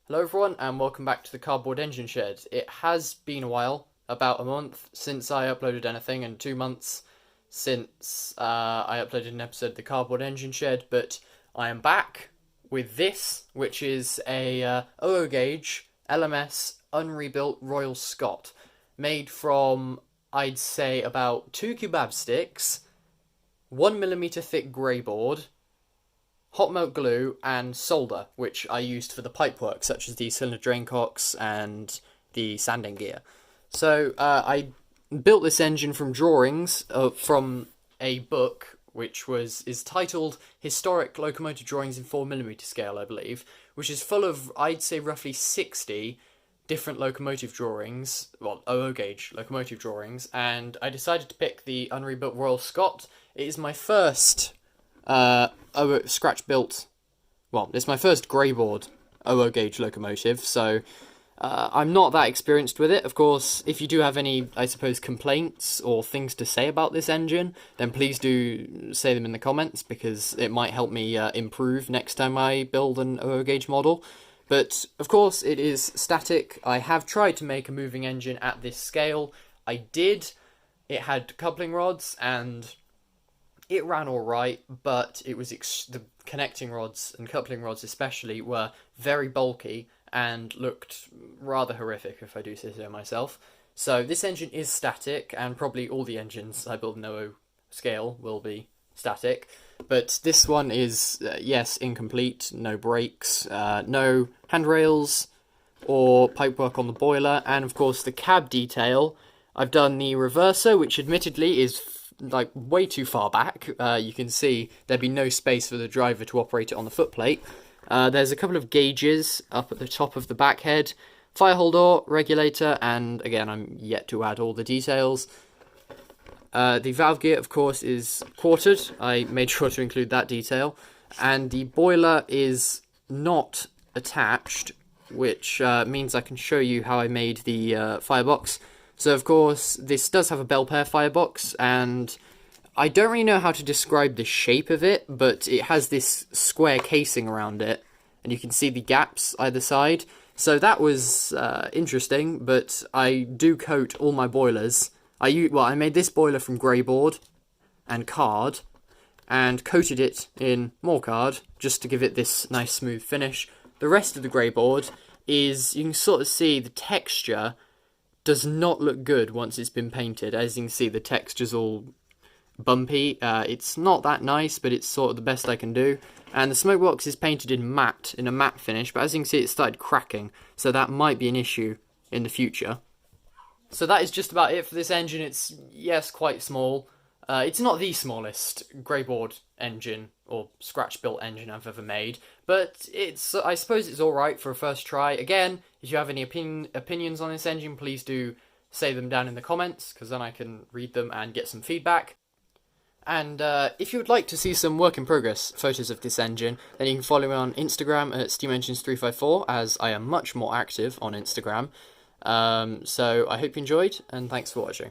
Hello everyone and welcome back to the Cardboard Engine Shed. It has been a while, about a month since I uploaded anything and 2 months since I uploaded an episode of the Cardboard Engine Shed, but I am back with this, which is a guage LMS Unrebuilt Royal Scot, made from, I'd say, about 2 kebab sticks, 1mm thick grey board, hot melt glue, and solder, which I used for the pipework, such as the cylinder drain cocks and the sanding gear. So I built this engine from drawings from a book which is titled Historic Locomotive Drawings in 4mm scale, I believe, which is full of, I'd say, roughly 60 different locomotive drawings, well, gauge locomotive drawings, and I decided to pick the Unrebuilt Royal Scot. It is my first scratch built, well, it's my first greyboard gauge locomotive, so I'm not that experienced with it. Of course, if you do have any, I suppose, complaints or things to say about this engine, then please do say them in the comments, because it might help me improve next time I build an gauge model. But, of course, it is static. I have tried to make a moving engine at this scale. I did. It had coupling rods, and it ran alright, but it was the connecting rods and coupling rods especially were very bulky and looked rather horrific, if I do say so myself. So this engine is static, and probably all the engines I build in OO scale will be static. But this one is, yes, incomplete, no brakes, no handrails or pipework on the boiler, and of course the cab detail. I've done the reverser, which admittedly is like way too far back. You can see there'd be no space for the driver to operate it on the footplate. There's a couple of gauges up at the top of the back head, firehole door, regulator, and again, I'm yet to add all the details. The valve gear, of course, is quartered. I made sure to include that detail. And the boiler is not attached, which means I can show you how I made the firebox. So, of course, this does have a bell pair firebox, and I don't really know how to describe the shape of it, but it has this square casing around it, and you can see the gaps either side. So that was interesting, but I do coat all my boilers. I made this boiler from grey board and card, and coated it in more card, just to give it this nice smooth finish. The rest of the grey board is, you can sort of see the texture does not look good once it's been painted. As you can see, the texture's all bumpy. It's not that nice, but it's sort of the best I can do. And the smoke box is painted in a matte finish, but as you can see, it started cracking, so that might be an issue in the future. So that is just about it for this engine. It's, yes, quite small. It's not the smallest greyboard engine or scratch-built engine I've ever made, but I suppose it's alright for a first try. Again, if you have any opinions on this engine, please do say them down in the comments, because then I can read them and get some feedback. And if you would like to see some work-in-progress photos of this engine, then you can follow me on Instagram at SteamEngines354, as I am much more active on Instagram. So I hope you enjoyed, and thanks for watching.